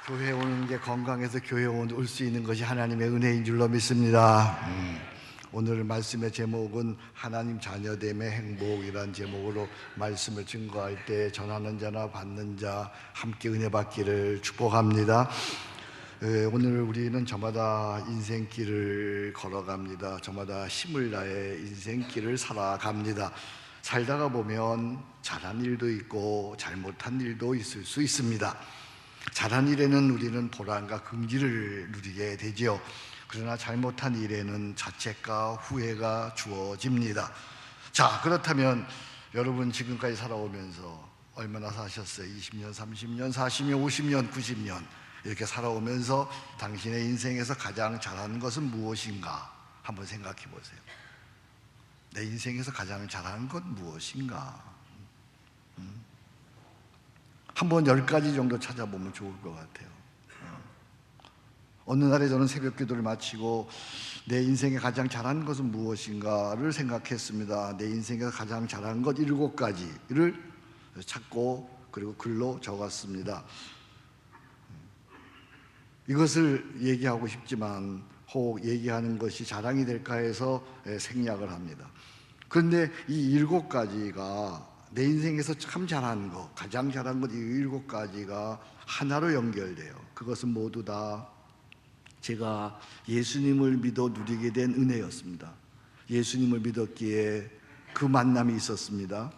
교회 오는 게 건강해서 교회 올 수 있는 것이 하나님의 은혜인 줄로 믿습니다. 오늘 말씀의 제목은 하나님 자녀됨의 행복이란 제목으로 말씀을 증거할 때 전하는 자나 받는 자 함께 은혜 받기를 축복합니다. 오늘 우리는 저마다 인생길을 걸어갑니다. 저마다 힘을 다해 인생길을 살아갑니다. 살다가 보면 잘한 일도 있고 잘못한 일도 있을 수 있습니다. 잘한 일에는 우리는 보람과 긍지를 누리게 되죠. 그러나 잘못한 일에는 자책과 후회가 주어집니다. 자, 그렇다면 여러분 지금까지 살아오면서 얼마나 사셨어요? 20년, 30년, 40년, 50년, 90년 이렇게 살아오면서 당신의 인생에서 가장 잘한 것은 무엇인가? 한번 생각해 보세요. 내 인생에서 가장 잘한 건 무엇인가? 한번 10가지 정도 찾아보면 좋을 것 같아요. 어느 날에 저는 새벽 기도를 마치고 내 인생에 가장 잘한 것은 무엇인가를 생각했습니다. 내 인생에서 가장 잘한 것 7가지를 찾고 그리고 글로 적었습니다. 이것을 얘기하고 싶지만 혹 얘기하는 것이 자랑이 될까 해서 생략을 합니다. 그런데 이 7가지가 내 인생에서 참 잘한 것, 가장 잘한 것 이 7가지가 하나로 연결돼요. 그것은 모두 다 제가 예수님을 믿어 누리게 된 은혜였습니다. 예수님을 믿었기에 그 만남이 있었습니다.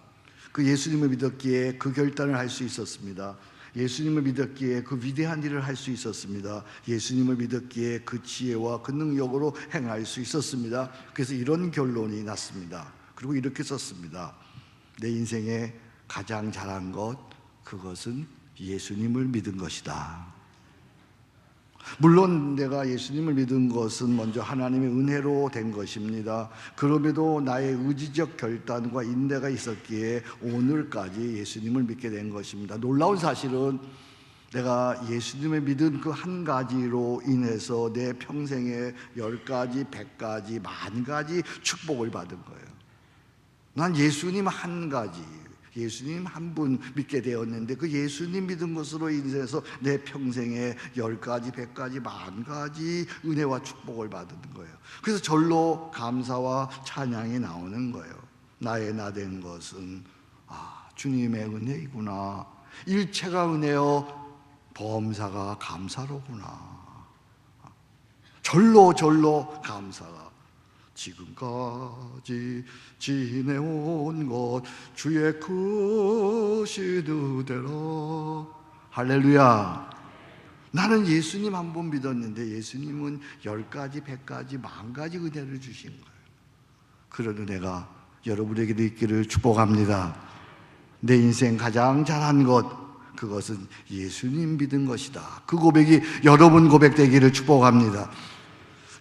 그 예수님을 믿었기에 그 결단을 할 수 있었습니다. 예수님을 믿었기에 그 위대한 일을 할 수 있었습니다. 예수님을 믿었기에 그 지혜와 그 능력으로 행할 수 있었습니다. 그래서 이런 결론이 났습니다. 그리고 이렇게 썼습니다. 내 인생에 가장 잘한 것, 그것은 예수님을 믿은 것이다. 물론 내가 예수님을 믿은 것은 먼저 하나님의 은혜로 된 것입니다. 그럼에도 나의 의지적 결단과 인내가 있었기에 오늘까지 예수님을 믿게 된 것입니다. 놀라운 사실은 내가 예수님을 믿은 그 한 가지로 인해서 내 평생에 10가지, 100가지, 10,000가지 축복을 받은 거예요. 난 예수님 한 가지, 예수님 한 분 믿게 되었는데 그 예수님 믿은 것으로 인해서 내 평생에 10가지, 100가지, 10,000가지 은혜와 축복을 받은 거예요. 그래서 절로 감사와 찬양이 나오는 거예요. 나의 나 된 것은 주님의 은혜이구나. 일체가 은혜여 범사가 감사로구나. 절로 감사가 지금까지 지내온 것 주의 크신 은혜라. 할렐루야. 나는 예수님 한 분 믿었는데 예수님은 10가지, 100가지, 10,000가지 은혜를 주신 거예요. 그런 은혜가 여러분에게도 있기를 축복합니다. 내 인생 가장 잘한 것, 그것은 예수님 믿은 것이다. 그 고백이 여러분 고백되기를 축복합니다.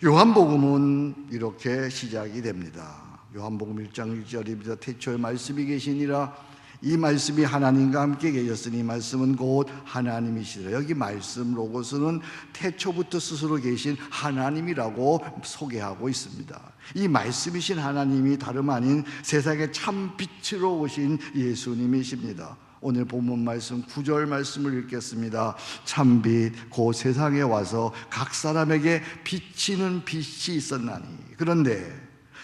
요한복음은 이렇게 시작이 됩니다. 요한복음 1장 1절입니다. 태초에 말씀이 계시니라. 이 말씀이 하나님과 함께 계셨으니 이 말씀은 곧 하나님이시라. 여기 말씀 로고스는 태초부터 스스로 계신 하나님이라고 소개하고 있습니다. 이 말씀이신 하나님이 다름 아닌 세상에 참 빛으로 오신 예수님이십니다. 오늘 본문 말씀 9절 말씀을 읽겠습니다. 참빛 곧 세상에 와서 각 사람에게 비치는 빛이 있었나니. 그런데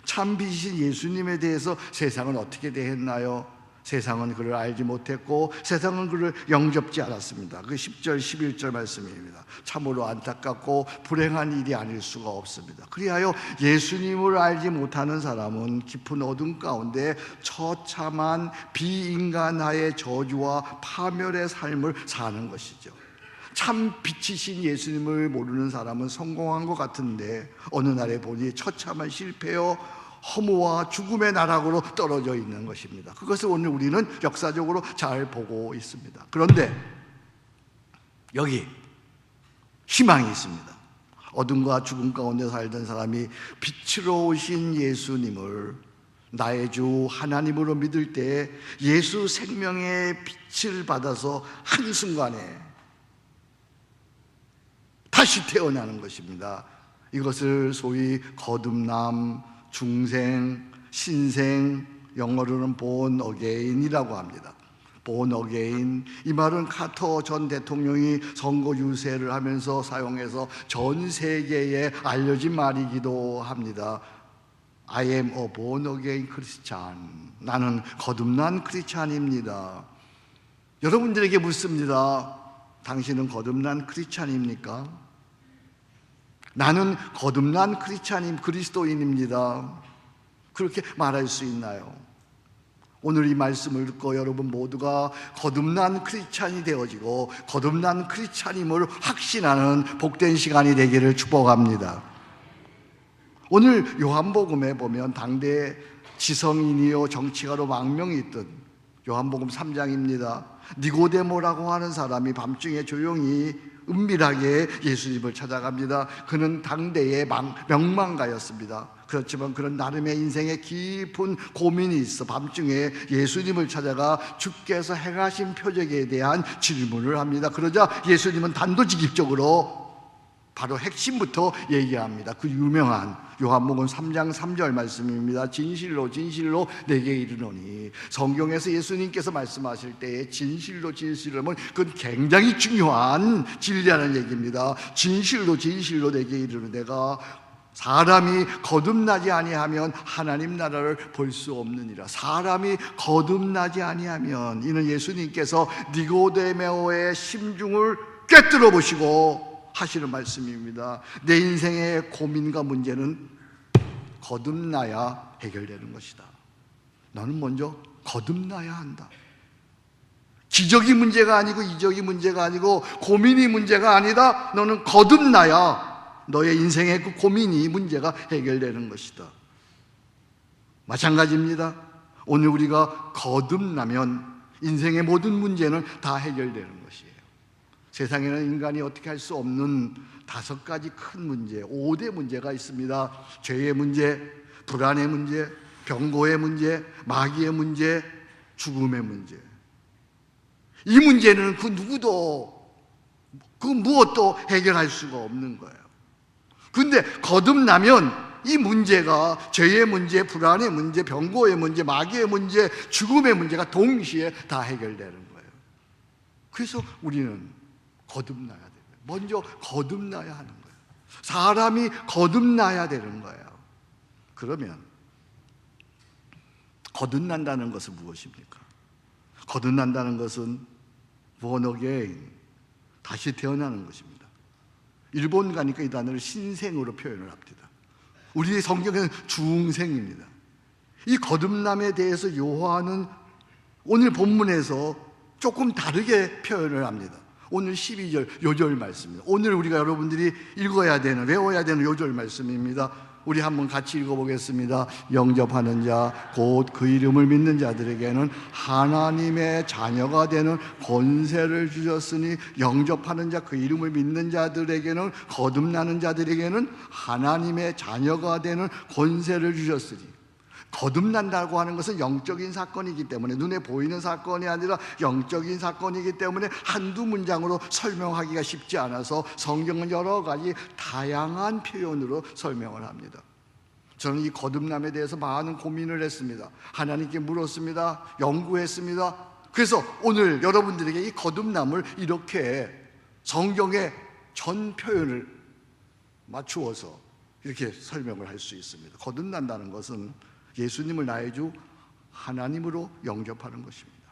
참빛이신 예수님에 대해서 세상은 어떻게 대했나요? 세상은 그를 알지 못했고 세상은 그를 영접지 않았습니다. 그 10절 11절 말씀입니다. 참으로 안타깝고 불행한 일이 아닐 수가 없습니다. 그리하여 예수님을 알지 못하는 사람은 깊은 어둠 가운데 처참한 비인간화의 저주와 파멸의 삶을 사는 것이죠. 참 빛이신 예수님을 모르는 사람은 성공한 것 같은데 어느 날에 보니 처참한 실패요 허무와 죽음의 나락으로 떨어져 있는 것입니다. 그것을 오늘 우리는 역사적으로 잘 보고 있습니다. 그런데 여기 희망이 있습니다. 어둠과 죽음 가운데 살던 사람이 빛으로 오신 예수님을 나의 주 하나님으로 믿을 때 예수 생명의 빛을 받아서 한순간에 다시 태어나는 것입니다. 이것을 소위 거듭남, 중생, 신생, 영어로는 born again이라고 합니다. born again, 이 말은 카터 전 대통령이 선거 유세를 하면서 사용해서 전 세계에 알려진 말이기도 합니다. I am a born again Christian. 나는 거듭난 크리스찬입니다. 여러분들에게 묻습니다. 당신은 거듭난 크리스찬입니까? 나는 거듭난 그리스도인입니다. 그렇게 말할 수 있나요? 오늘 이 말씀을 듣고 여러분 모두가 거듭난 크리스찬이 되어지고 거듭난 크리스찬임을 확신하는 복된 시간이 되기를 축복합니다. 오늘 요한복음에 보면 당대 지성인이요 정치가로 망명이 있던 요한복음 3장입니다. 니고데모라고 하는 사람이 밤중에 조용히 은밀하게 예수님을 찾아갑니다. 그는 당대의 명망가였습니다. 그렇지만 그런 나름의 인생에 깊은 고민이 있어 밤중에 예수님을 찾아가 주께서 행하신 표적에 대한 질문을 합니다. 그러자 예수님은 단도직입적으로 바로 핵심부터 얘기합니다. 그 유명한 요한복음 3장 3절 말씀입니다. 진실로 진실로 내게 이르노니. 성경에서 예수님께서 말씀하실 때에 진실로 진실로는 그건 굉장히 중요한 진리라는 얘기입니다. 진실로 진실로 내게 이르노니 내가 사람이 거듭나지 아니하면 하나님 나라를 볼 수 없느니라. 사람이 거듭나지 아니하면, 이는 예수님께서 니고데모의 심중을 꿰뚫어 보시고 하시는 말씀입니다. 내 인생의 고민과 문제는 거듭나야 해결되는 것이다. 너는 먼저 거듭나야 한다. 기적이 문제가 아니고 이적이 문제가 아니고 고민이 문제가 아니다. 너는 거듭나야 너의 인생의 그 고민이 문제가 해결되는 것이다. 마찬가지입니다. 오늘 우리가 거듭나면 인생의 모든 문제는 다 해결되는 것이에요. 세상에는 인간이 어떻게 할 수 없는 5가지 큰 문제, 5대 문제가 있습니다. 죄의 문제, 불안의 문제, 병고의 문제, 마귀의 문제, 죽음의 문제. 이 문제는 그 누구도, 그 무엇도 해결할 수가 없는 거예요. 근데 거듭나면 이 문제가, 죄의 문제, 불안의 문제, 병고의 문제, 마귀의 문제, 죽음의 문제가 동시에 다 해결되는 거예요. 그래서 우리는 거듭나야 돼요. 먼저 거듭나야 하는 거예요. 사람이 거듭나야 되는 거예요. 그러면 거듭난다는 것은 무엇입니까? 거듭난다는 것은 born again, 다시 태어나는 것입니다. 일본 가니까 이 단어를 신생으로 표현을 합니다. 우리 성경에는 중생입니다. 이 거듭남에 대해서 요한은 오늘 본문에서 조금 다르게 표현을 합니다. 오늘 12절 요절 말씀입니다. 오늘 우리가 여러분들이 읽어야 되는, 외워야 되는 요절 말씀입니다. 우리 한번 같이 읽어보겠습니다. 영접하는 자, 곧 그 이름을 믿는 자들에게는 하나님의 자녀가 되는 권세를 주셨으니, 영접하는 자, 그 이름을 믿는 자들에게는, 거듭나는 자들에게는 하나님의 자녀가 되는 권세를 주셨으니. 거듭난다고 하는 것은 영적인 사건이기 때문에, 눈에 보이는 사건이 아니라 영적인 사건이기 때문에 한두 문장으로 설명하기가 쉽지 않아서 성경은 여러 가지 다양한 표현으로 설명을 합니다. 저는 이 거듭남에 대해서 많은 고민을 했습니다. 하나님께 물었습니다. 연구했습니다. 그래서 오늘 여러분들에게 이 거듭남을 이렇게 성경의 전 표현을 맞추어서 이렇게 설명을 할 수 있습니다. 거듭난다는 것은 예수님을 나의 주 하나님으로 영접하는 것입니다.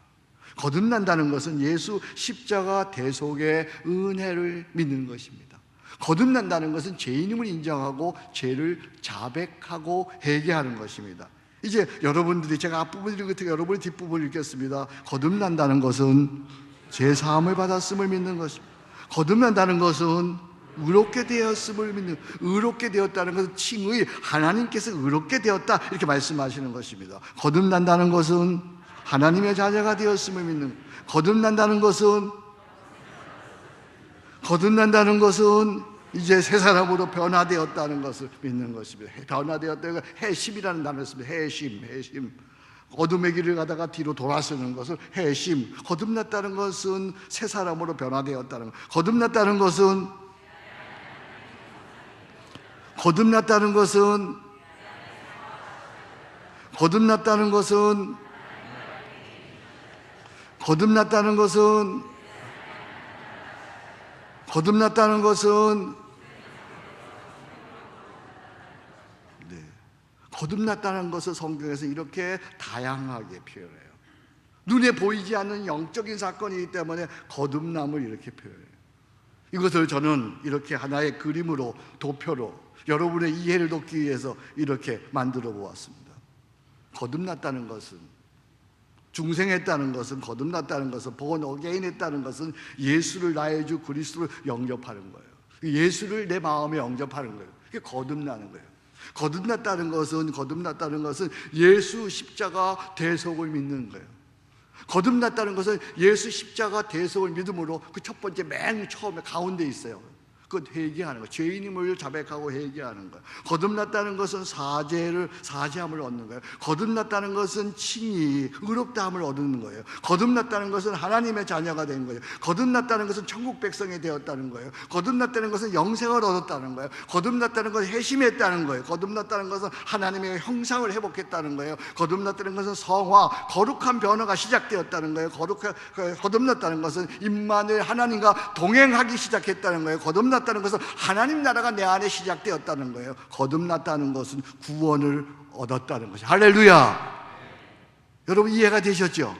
거듭난다는 것은 예수 십자가 대속의 은혜를 믿는 것입니다. 거듭난다는 것은 죄인임을 인정하고 죄를 자백하고 회개하는 것입니다. 이제 여러분들이, 제가 앞부분 읽을 때 여러분이 뒷부분을 읽겠습니다. 거듭난다는 것은 죄 사함을 받았음을 믿는 것입니다. 거듭난다는 것은 의롭게 되었음을 믿는, 의롭게 되었다는 것은 칭의, 하나님께서 의롭게 되었다 이렇게 말씀하시는 것입니다. 거듭난다는 것은 하나님의 자녀가 되었음을 믿는, 거듭난다는 것은 이제 새 사람으로 변화되었다는 것을 믿는 것입니다. 변화되었다는 것은 해심이라는 단어를 씁니다. 해심. 어둠의 길을 가다가 뒤로 돌아서는 것을 해심. 거듭났다는 것은 새 사람으로 변화되었다는 것. 거듭났다는 것은 거듭났다는 것은 거듭났다는 것을 성경에서 이렇게 다양하게 표현해요. 눈에 보이지 않는 영적인 사건이기 때문에 거듭남을 이렇게 표현해요. 이것을 저는 이렇게 하나의 그림으로, 도표로 여러분의 이해를 돕기 위해서 이렇게 만들어 보았습니다. 거듭났다는 것은, 중생했다는 것은, 거듭났다는 것은, born again 했다는 것은 예수를 나의 주 그리스도를 영접하는 거예요. 예수를 내 마음에 영접하는 거예요. 그게 거듭나는 거예요. 거듭났다는 것은 예수 십자가 대속을 믿는 거예요. 거듭났다는 것은 예수 십자가 대속을 믿음으로 그 첫 번째 맨 처음에 가운데 있어요. 그건 회개하는 거예요. 죄인임을 자백하고 회개하는 거예요. 거듭났다는 것은 사죄함을 얻는 거예요. 거듭났다는 것은 칭의, 의롭다함을 얻는 거예요. 거듭났다는 것은 하나님의 자녀가 된 거예요. 거듭났다는 것은 천국 백성이 되었다는 거예요. 거듭났다는 것은 영생을 얻었다는 거예요. 거듭났다는 것은 회심했다는 거예요. 거듭났다는 것은 하나님의 형상을 회복했다는 거예요. 거듭났다는 것은 성화, 거룩한 변화가 시작되었다는 거예요. 거듭났다는 것은 임마누엘 하나님과 동행하기 시작했다는 거예요. 거듭났다는 것은 하나님 나라가 내 안에 시작되었다는 거예요. 거듭났다는 것은 구원을 얻었다는 것이죠. 할렐루야. 여러분 이해가 되셨죠?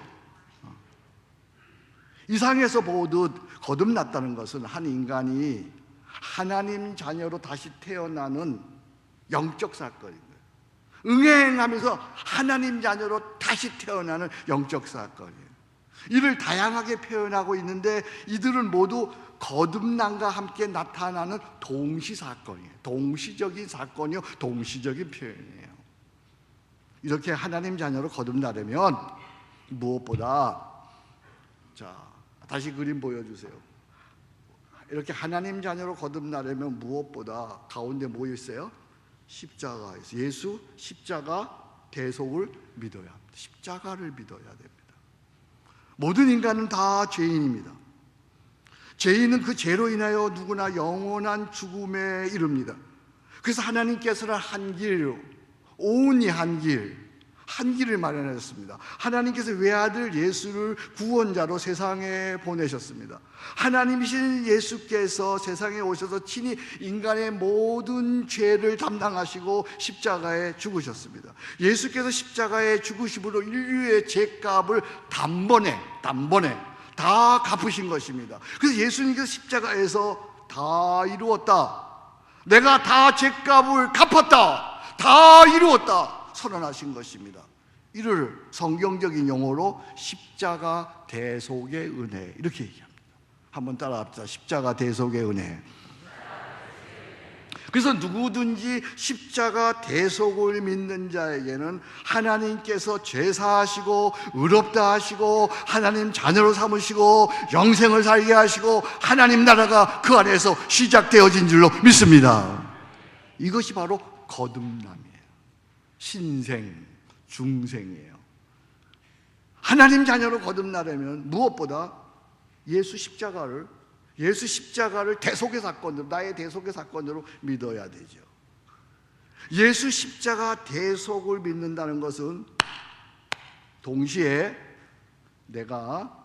이상에서 보듯 거듭났다는 것은 한 인간이 하나님 자녀로 다시 태어나는 영적 사건인 거예요. 응행하면서 하나님 자녀로 다시 태어나는 영적 사건이에요. 이를 다양하게 표현하고 있는데 이들은 모두 거듭남과 함께 나타나는 동시사건이에요. 동시적인 사건이요, 동시적인 표현이에요. 이렇게 하나님 자녀로 거듭나려면 무엇보다, 자, 다시 그림 보여주세요. 이렇게 하나님 자녀로 거듭나려면 무엇보다 가운데 뭐 있어요? 십자가 있어요. 예수 십자가 대속을 믿어야 합니다. 십자가를 믿어야 됩니다. 모든 인간은 다 죄인입니다. 죄인은 그 죄로 인하여 누구나 영원한 죽음에 이릅니다. 그래서 하나님께서는 한 길, 온전히 한 길을 마련하셨습니다. 하나님께서 외아들 예수를 구원자로 세상에 보내셨습니다. 하나님이신 예수께서 세상에 오셔서 친히 인간의 모든 죄를 담당하시고 십자가에 죽으셨습니다. 예수께서 십자가에 죽으심으로 인류의 죄값을 단번에 다 갚으신 것입니다. 그래서 예수님께서 십자가에서 다 이루었다, 내가 다 죄값을 갚았다, 다 이루었다 선언하신 것입니다. 이를 성경적인 용어로 십자가 대속의 은혜 이렇게 얘기합니다. 한번 따라합시다. 십자가 대속의 은혜. 그래서 누구든지 십자가 대속을 믿는 자에게는 하나님께서 죄사하시고 의롭다 하시고 하나님 자녀로 삼으시고 영생을 살게 하시고 하나님 나라가 그 안에서 시작되어진 줄로 믿습니다. 이것이 바로 거듭남이에요. 신생, 중생이에요. 하나님 자녀로 거듭나려면 무엇보다 예수 십자가를 대속의 사건으로, 나의 대속의 사건으로 믿어야 되죠. 예수 십자가 대속을 믿는다는 것은 동시에 내가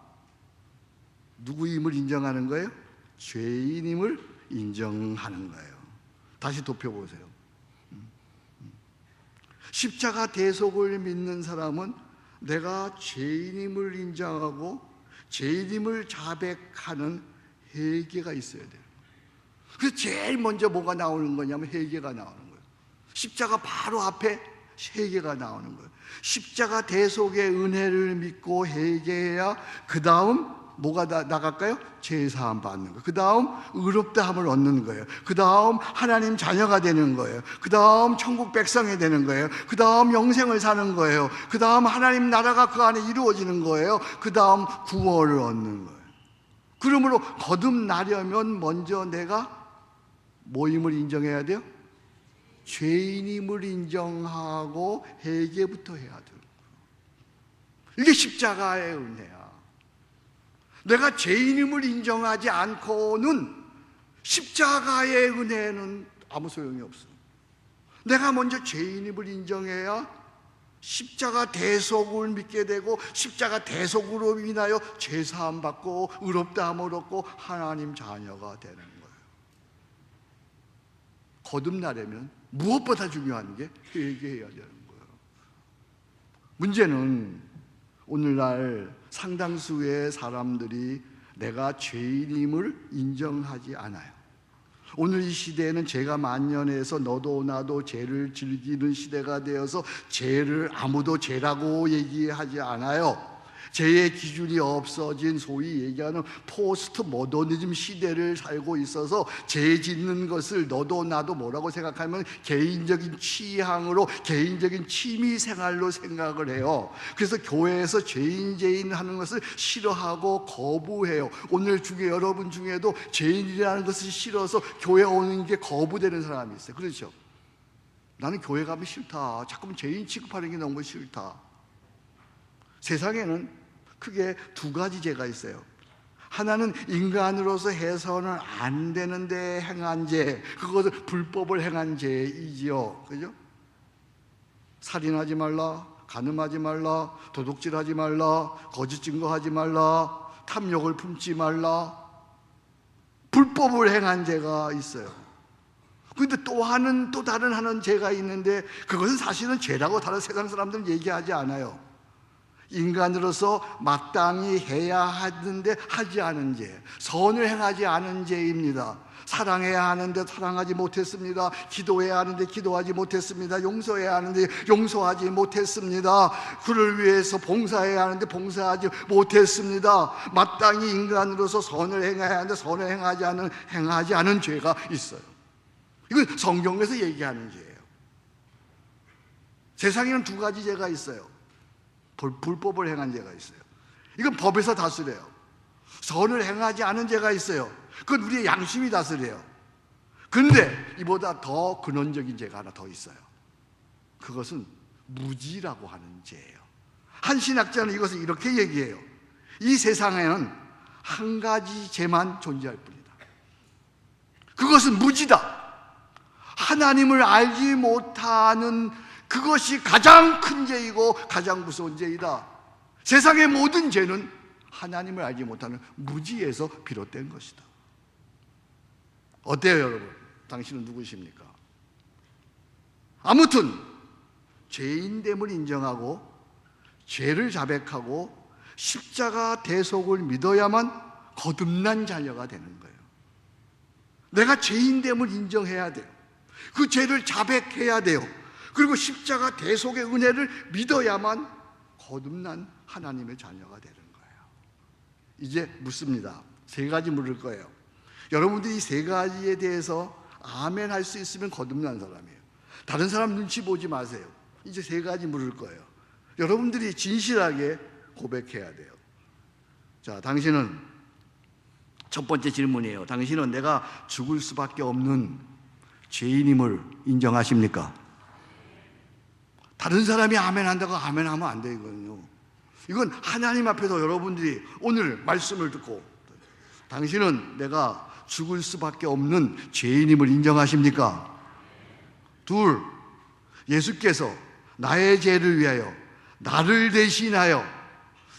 누구임을 인정하는 거예요? 죄인임을 인정하는 거예요. 다시 좁혀보세요. 십자가 대속을 믿는 사람은 내가 죄인임을 인정하고 죄인임을 자백하는 회개가 있어야 돼요. 그래서 제일 먼저 뭐가 나오는 거냐면 회개가 나오는 거예요. 십자가 바로 앞에 회개가 나오는 거예요. 십자가 대속의 은혜를 믿고 회개해야 그 다음 뭐가 나갈까요? 죄사함 받는 거예요. 그 다음 의롭다함을 얻는 거예요. 그 다음 하나님 자녀가 되는 거예요. 그 다음 천국 백성이 되는 거예요. 그 다음 영생을 사는 거예요. 그 다음 하나님 나라가 그 안에 이루어지는 거예요. 그 다음 구원을 얻는 거예요. 그러므로 거듭나려면 먼저 내가 뭐임을 인정해야 돼요? 죄인임을 인정하고 회개부터 해야 돼요. 이게 십자가의 은혜야. 내가 죄인임을 인정하지 않고는 십자가의 은혜는 아무 소용이 없어. 내가 먼저 죄인임을 인정해야 십자가 대속을 믿게 되고 십자가 대속으로 인하여 죄사함 받고 의롭다함 얻고 하나님 자녀가 되는 거예요. 거듭나려면 무엇보다 중요한 게 회개해야 되는 거예요. 문제는 오늘날 상당수의 사람들이 내가 죄인임을 인정하지 않아요. 오늘 이 시대에는 죄가 만연해서 너도 나도 죄를 즐기는 시대가 되어서 죄를 아무도 죄라고 얘기하지 않아요. 죄의 기준이 없어진 소위 얘기하는 포스트 모더니즘 시대를 살고 있어서 죄 짓는 것을 너도 나도 뭐라고 생각하면 개인적인 취향으로 개인적인 취미 생활로 생각을 해요. 그래서 교회에서 죄인 하는 것을 싫어하고 거부해요. 오늘 중에 여러분 중에도 죄인이라는 것을 싫어서 교회 오는 게 거부되는 사람이 있어요. 그렇죠? 나는 교회 가면 싫다. 자꾸만 죄인 취급하는 게 너무 싫다. 세상에는 크게 두 가지 죄가 있어요. 하나는 인간으로서 해서는 안 되는데 행한 죄, 그것은 불법을 행한 죄이지요. 그죠? 살인하지 말라, 간음하지 말라, 도둑질하지 말라, 거짓 증거하지 말라, 탐욕을 품지 말라. 불법을 행한 죄가 있어요. 그런데 또 다른 하는 죄가 있는데 그것은 사실은 죄라고 다른 세상 사람들은 얘기하지 않아요. 인간으로서 마땅히 해야 하는데 하지 않은 죄, 선을 행하지 않은 죄입니다. 사랑해야 하는데 사랑하지 못했습니다. 기도해야 하는데 기도하지 못했습니다. 용서해야 하는데 용서하지 못했습니다. 그를 위해서 봉사해야 하는데 봉사하지 못했습니다. 마땅히 인간으로서 선을 행해야 하는데 선을 행하지 않은 죄가 있어요. 이건 성경에서 얘기하는 죄예요. 세상에는 두 가지 죄가 있어요. 불법을 행한 죄가 있어요. 이건 법에서 다스려요. 선을 행하지 않은 죄가 있어요. 그건 우리의 양심이 다스려요. 그런데 이보다 더 근원적인 죄가 하나 더 있어요. 그것은 무지라고 하는 죄예요. 한 신학자는 이것을 이렇게 얘기해요. 이 세상에는 한 가지 죄만 존재할 뿐이다. 그것은 무지다. 하나님을 알지 못하는 그것이 가장 큰 죄이고 가장 무서운 죄이다. 세상의 모든 죄는 하나님을 알지 못하는 무지에서 비롯된 것이다. 어때요, 여러분? 당신은 누구십니까? 아무튼 죄인됨을 인정하고 죄를 자백하고 십자가 대속을 믿어야만 거듭난 자녀가 되는 거예요. 내가 죄인됨을 인정해야 돼요. 그 죄를 자백해야 돼요. 그리고 십자가 대속의 은혜를 믿어야만 거듭난 하나님의 자녀가 되는 거예요. 이제 묻습니다. 세 가지 물을 거예요. 여러분들이 이 세 가지에 대해서 아멘 할 수 있으면 거듭난 사람이에요. 다른 사람 눈치 보지 마세요. 이제 세 가지 물을 거예요. 여러분들이 진실하게 고백해야 돼요. 자, 당신은 첫 번째 질문이에요. 당신은 내가 죽을 수밖에 없는 죄인임을 인정하십니까? 다른 사람이 아멘 한다고 아멘 하면 안 되거든요. 이건 하나님 앞에서 여러분들이 오늘 말씀을 듣고 당신은 내가 죽을 수밖에 없는 죄인임을 인정하십니까? 둘, 예수께서 나의 죄를 위하여 나를 대신하여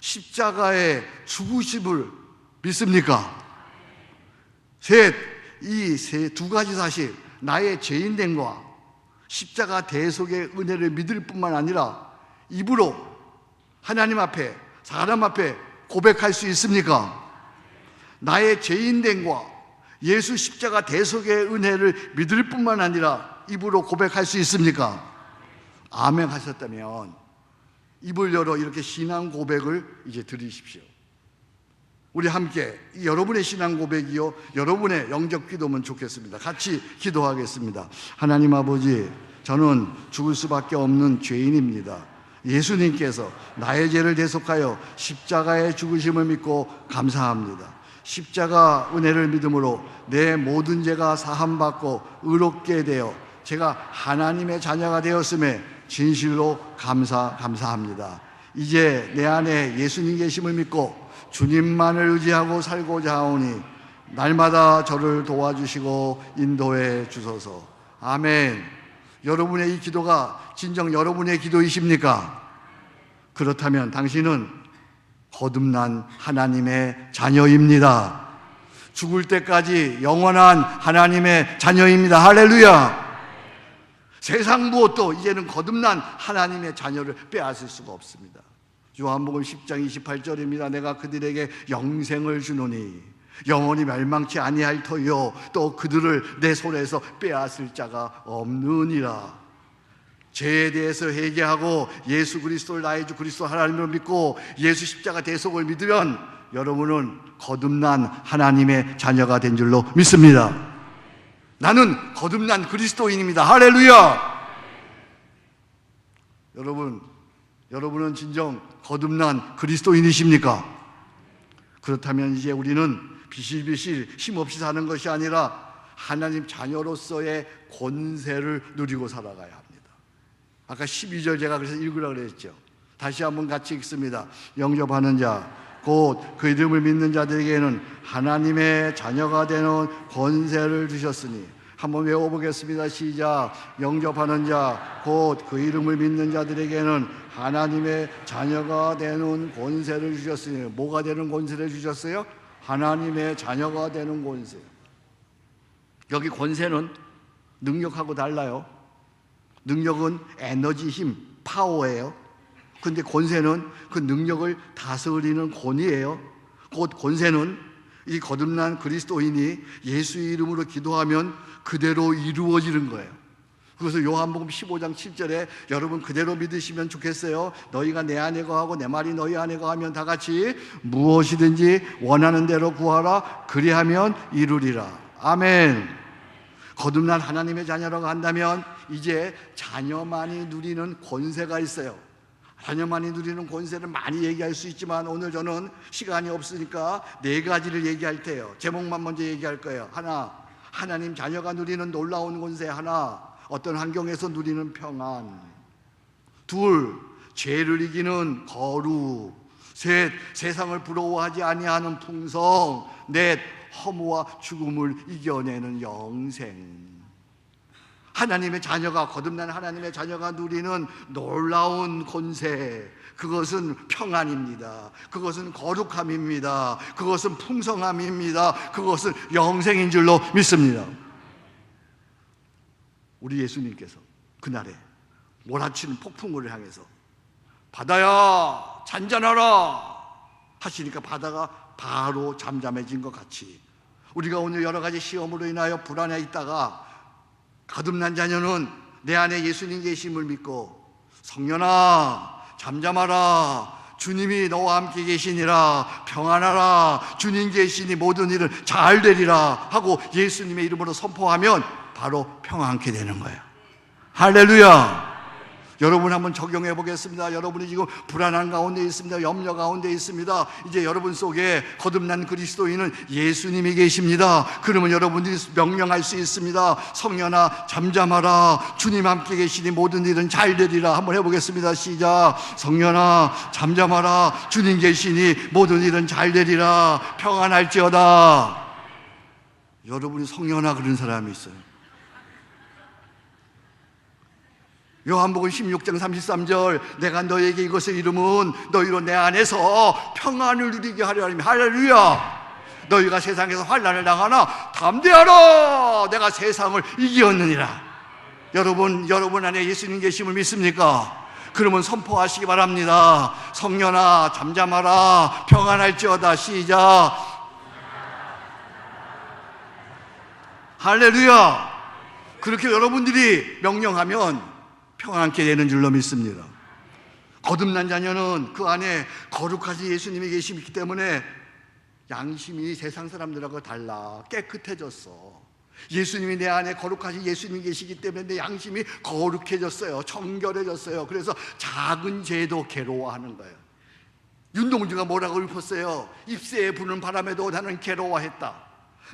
십자가에 죽으심을 믿습니까? 셋, 이 두 가지 사실, 나의 죄인됨과 십자가 대속의 은혜를 믿을 뿐만 아니라 입으로 하나님 앞에, 사람 앞에 고백할 수 있습니까? 나의 죄인됨과 예수 십자가 대속의 은혜를 믿을 뿐만 아니라 입으로 고백할 수 있습니까? 아멘 하셨다면 입을 열어 이렇게 신앙 고백을 이제 드리십시오. 우리 함께 여러분의 신앙 고백이요, 여러분의 영적 기도면 좋겠습니다. 같이 기도하겠습니다. 하나님 아버지, 저는 죽을 수밖에 없는 죄인입니다. 예수님께서 나의 죄를 대속하여 십자가의 죽으심을 믿고 감사합니다. 십자가 은혜를 믿음으로 내 모든 죄가 사함받고 의롭게 되어 제가 하나님의 자녀가 되었음에 진실로 감사합니다. 이제 내 안에 예수님 계심을 믿고 주님만을 의지하고 살고자 하오니 날마다 저를 도와주시고 인도해 주소서. 아멘. 여러분의 이 기도가 진정 여러분의 기도이십니까? 그렇다면 당신은 거듭난 하나님의 자녀입니다. 죽을 때까지 영원한 하나님의 자녀입니다. 할렐루야! 세상 무엇도 이제는 거듭난 하나님의 자녀를 빼앗을 수가 없습니다. 요한복음 10장 28절입니다. 내가 그들에게 영생을 주노니 영원히 멸망치 아니할 터요 또 그들을 내 손에서 빼앗을 자가 없느니라. 죄에 대해서 회개하고 예수 그리스도를 나의 주 그리스도 하나님을 믿고 예수 십자가 대속을 믿으면 여러분은 거듭난 하나님의 자녀가 된 줄로 믿습니다. 나는 거듭난 그리스도인입니다. 할렐루야! 여러분은 진정 거듭난 그리스도인이십니까? 그렇다면 이제 우리는 비실비실 힘없이 사는 것이 아니라 하나님 자녀로서의 권세를 누리고 살아가야 합니다. 아까 12절 제가 그래서 읽으라고 그랬죠. 다시 한번 같이 읽습니다. 영접하는 자 곧 그 이름을 믿는 자들에게는 하나님의 자녀가 되는 권세를 주셨으니 한번 외워보겠습니다. 시작. 영접하는 자 곧 그 이름을 믿는 자들에게는 하나님의 자녀가 되는 권세를 주셨으니 뭐가 되는 권세를 주셨어요? 하나님의 자녀가 되는 권세. 여기 권세는 능력하고 달라요. 능력은 에너지, 힘, 파워예요. 근데 권세는 그 능력을 다스리는 권위예요. 곧 권세는 이 거듭난 그리스도인이 예수의 이름으로 기도하면 그대로 이루어지는 거예요. 그래서 요한복음 15장 7절에 여러분 그대로 믿으시면 좋겠어요. 너희가 내 안에 거하고 내 말이 너희 안에 거하면 다 같이 무엇이든지 원하는 대로 구하라. 그리하면 이루리라. 아멘. 거듭난 하나님의 자녀라고 한다면 이제 자녀만이 누리는 권세가 있어요. 자녀만이 누리는 권세를 많이 얘기할 수 있지만 오늘 저는 시간이 없으니까 4가지를 얘기할 테요. 제목만 먼저 얘기할 거예요. 하나, 하나님 자녀가 누리는 놀라운 권세. 하나, 어떤 환경에서 누리는 평안. 둘, 죄를 이기는 거룩. 셋, 세상을 부러워하지 아니하는 풍성. 넷, 허무와 죽음을 이겨내는 영생. 하나님의 자녀가 거듭난 하나님의 자녀가 누리는 놀라운 권세, 그것은 평안입니다. 그것은 거룩함입니다. 그것은 풍성함입니다. 그것은 영생인 줄로 믿습니다. 우리 예수님께서 그날에 몰아치는 폭풍우를 향해서 바다야 잔잔하라 하시니까 바다가 바로 잠잠해진 것 같이 우리가 오늘 여러 가지 시험으로 인하여 불안해 있다가 거듭난 자녀는 내 안에 예수님 계심을 믿고 성년아 잠잠하라 주님이 너와 함께 계시니라 평안하라 주님 계시니 모든 일은 잘 되리라 하고 예수님의 이름으로 선포하면 바로 평안케 되는 거예요. 할렐루야. 여러분 한번 적용해 보겠습니다. 여러분이 지금 불안한 가운데 있습니다. 염려 가운데 있습니다. 이제 여러분 속에 거듭난 그리스도인은 예수님이 계십니다. 그러면 여러분들이 명령할 수 있습니다. 성년아 잠잠하라 주님 함께 계시니 모든 일은 잘 되리라. 한번 해보겠습니다. 시작. 성년아 잠잠하라 주님 계시니 모든 일은 잘 되리라. 평안할지어다. 여러분이 성년아 그런 사람이 있어요. 요한복음 16장 33절 내가 너에게 이것을 이름은 너희로 내 안에서 평안을 누리게 하려 함이라. 할렐루야. 너희가 세상에서 환난을 당하나 담대하라 내가 세상을 이기었느니라. 여러분 안에 예수님 계심을 믿습니까? 그러면 선포하시기 바랍니다. 성년아 잠잠하라 평안할지어다. 시작. 할렐루야. 그렇게 여러분들이 명령하면 평안케 되는 줄로 믿습니다. 거듭난 자녀는 그 안에 거룩하신 예수님이 계시기 때문에 양심이 세상 사람들하고 달라 깨끗해졌어. 예수님이 내 안에 거룩하신 예수님이 계시기 때문에 내 양심이 거룩해졌어요. 청결해졌어요. 그래서 작은 죄도 괴로워하는 거예요. 윤동주가 뭐라고 읊었어요? 잎새에 부는 바람에도 나는 괴로워했다.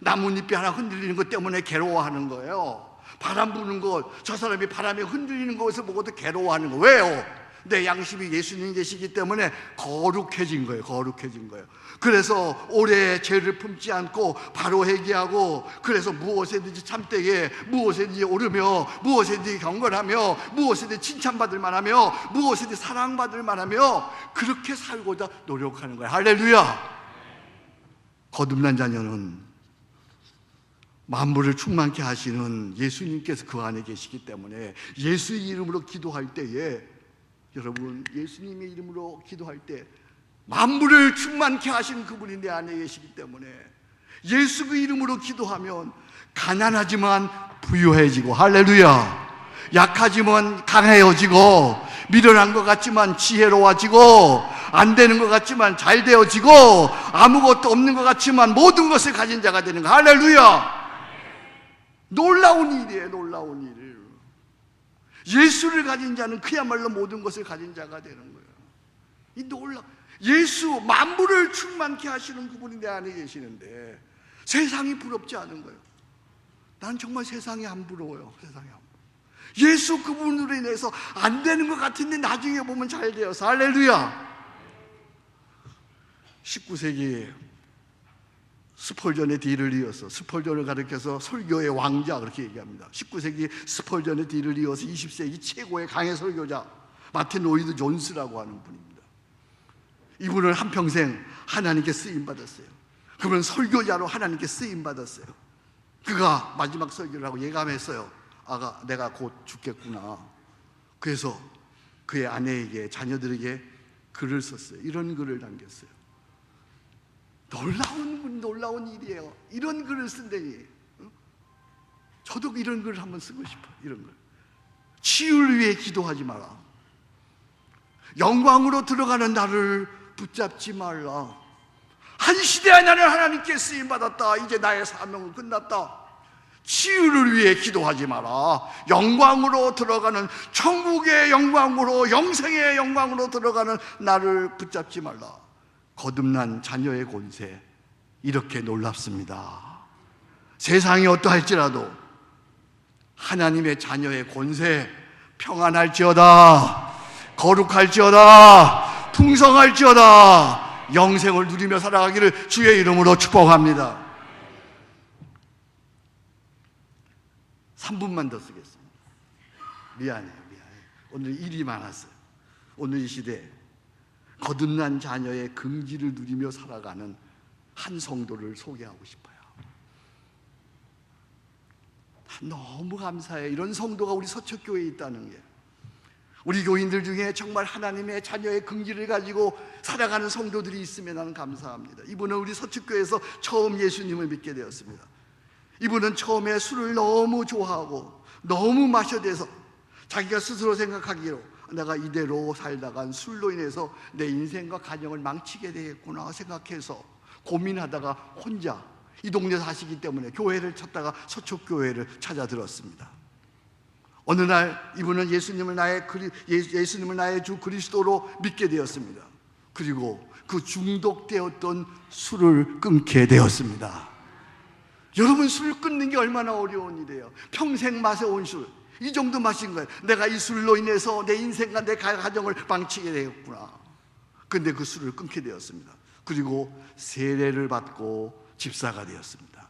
나뭇잎이 하나 흔들리는 것 때문에 괴로워하는 거예요. 바람 부는 것, 저 사람이 바람에 흔들리는 것을 보고도 괴로워하는 거. 왜요? 내 양심이 예수님 계시기 때문에 거룩해진 거예요. 거룩해진 거예요. 그래서 오래 죄를 품지 않고 바로 회개하고, 그래서 무엇에든지 참되게, 무엇에든지 오르며, 무엇에든지 경건하며, 무엇에든지 칭찬받을 만하며, 무엇에든지 사랑받을 만하며, 그렇게 살고자 노력하는 거예요. 할렐루야. 거듭난 자녀는 만물을 충만케 하시는 예수님께서 그 안에 계시기 때문에, 예수의 이름으로 기도할 때에, 여러분, 예수님의 이름으로 기도할 때 만물을 충만케 하시는 그분이 내 안에 계시기 때문에, 예수 그 이름으로 기도하면 가난하지만 부유해지고, 할렐루야, 약하지만 강해지고, 미련한 것 같지만 지혜로워지고, 안 되는 것 같지만 잘 되어지고, 아무것도 없는 것 같지만 모든 것을 가진 자가 되는 거. 할렐루야. 놀라운 일이에요. 놀라운 일. 예수를 가진 자는 그야말로 모든 것을 가진 자가 되는 거예요. 이 예수, 만물을 충만케 하시는 그분이 내 안에 계시는데 세상이 부럽지 않은 거예요. 난 정말 세상이 안 부러워요. 세상이 안 부러워요. 예수 그분으로 인해서 안 되는 것 같은데 나중에 보면 잘 되어서, 할렐루야. 19세기 스펄전의 뒤를 이어서, 스펄전을 가리켜서 설교의 왕자 그렇게 얘기합니다. 19세기 스펄전의 뒤를 이어서 20세기 최고의 강해 설교자 마틴 로이드 존스라고 하는 분입니다. 이분을 한평생 하나님께 쓰임받았어요. 그분은 설교자로 하나님께 쓰임받았어요. 그가 마지막 설교를 하고 예감했어요. 내가 곧 죽겠구나. 그래서 그의 아내에게, 자녀들에게 글을 썼어요. 이런 글을 남겼어요. 놀라운 일이에요. 이런 글을 쓴다니. 저도 이런 글을 한번 쓰고 싶어요. 이런 글. 치유를 위해 기도하지 마라. 영광으로 들어가는 나를 붙잡지 말라. 한 시대에 나는 하나님께 쓰임받았다. 이제 나의 사명은 끝났다. 치유를 위해 기도하지 마라. 영광으로 들어가는, 천국의 영광으로, 영생의 영광으로 들어가는 나를 붙잡지 말라. 거듭난 자녀의 권세, 이렇게 놀랍습니다. 세상이 어떠할지라도 하나님의 자녀의 권세, 평안할지어다, 거룩할지어다, 풍성할지어다, 영생을 누리며 살아가기를 주의 이름으로 축복합니다. 3분만 더 쓰겠습니다. 미안해요. 오늘 일이 많았어요. 오늘 이 시대에 거듭난 자녀의 긍지를 누리며 살아가는 한 성도를 소개하고 싶어요. 너무 감사해요. 이런 성도가 우리 서초교회에 있다는 게. 우리 교인들 중에 정말 하나님의 자녀의 긍지를 가지고 살아가는 성도들이 있으면 나는 감사합니다. 이분은 우리 서초교회에서 처음 예수님을 믿게 되었습니다. 이분은 처음에 술을 너무 좋아하고 너무 마셔대서 자기가 스스로 생각하기로, 내가 이대로 살다간 술로 인해서 내 인생과 가정을 망치게 되겠구나 생각해서 고민하다가 혼자 이 동네 사시기 때문에 교회를 찾다가 서초교회를 찾아 들었습니다. 어느 날 이분은 예수님을 나의 주 그리스도로 믿게 되었습니다. 그리고 그 중독되었던 술을 끊게 되었습니다. 여러분, 술을 끊는 게 얼마나 어려운 일이에요. 평생 마셔온 술, 이 정도 마신 거예요. 내가 이 술로 인해서 내 인생과 내 가정을 망치게 되었구나. 근데 그 술을 끊게 되었습니다. 그리고 세례를 받고 집사가 되었습니다.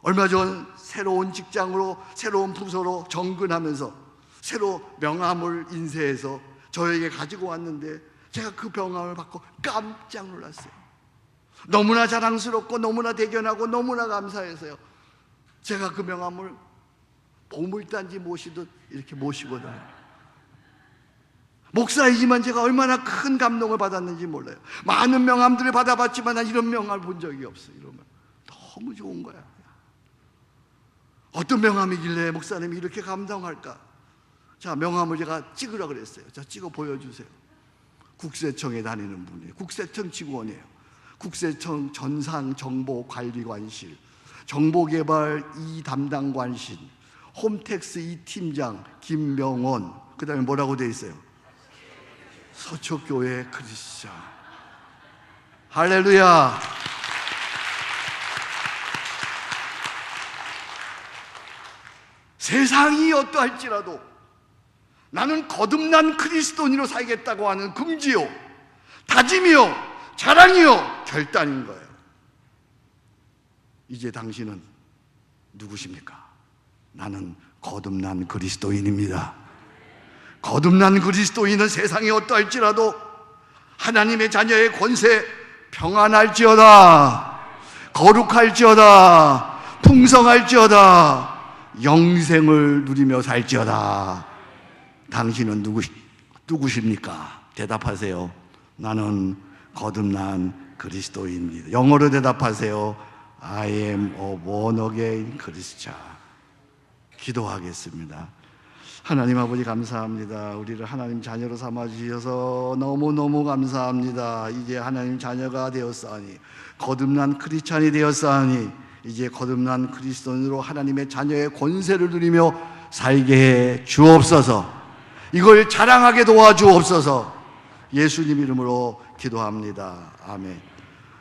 얼마 전 새로운 직장으로, 새로운 부서로 정근하면서 새로 명함을 인쇄해서 저에게 가지고 왔는데, 제가 그 명함을 받고 깜짝 놀랐어요. 너무나 자랑스럽고 너무나 대견하고 너무나 감사해서요, 제가 그 명함을 보물단지 모시듯 이렇게 모시거든요. 목사이지만 제가 얼마나 큰 감동을 받았는지 몰라요. 많은 명함들을 받아봤지만 난 이런 명함을 본 적이 없어요. 이러면 너무 좋은 거야. 어떤 명함이길래 목사님이 이렇게 감동할까? 자, 명함을 제가 찍으라 그랬어요. 자, 찍어 보여주세요. 국세청에 다니는 분이에요. 국세청 직원이에요. 국세청 전상정보관리관실, 정보개발 2 담당관실, 홈택스 2 팀장 김명원. 그 다음에 뭐라고 돼 있어요? 서초교회 크리스천. 할렐루야. 세상이 어떠할지라도 나는 거듭난 그리스도인으로 살겠다고 하는 금지요, 다짐이요, 자랑이요, 결단인 거예요. 이제 당신은 누구십니까? 나는 거듭난 그리스도인입니다. 거듭난 그리스도인은 세상이 어떠할지라도 하나님의 자녀의 권세 평안할지어다, 거룩할지어다, 풍성할지어다, 영생을 누리며 살지어다. 당신은 누구십니까? 대답하세요. 나는 거듭난 그리스도인입니다. 영어로 대답하세요. I am a born again Christian. 기도하겠습니다. 하나님 아버지 감사합니다. 우리를 하나님 자녀로 삼아주셔서 너무너무 감사합니다. 이제 하나님 자녀가 되었사오니, 거듭난 크리스찬이 되었사오니, 이제 거듭난 그리스도인으로 하나님의 자녀의 권세를 누리며 살게 해 주옵소서. 이걸 자랑하게 도와주옵소서. 예수님 이름으로 기도합니다. 아멘.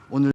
오늘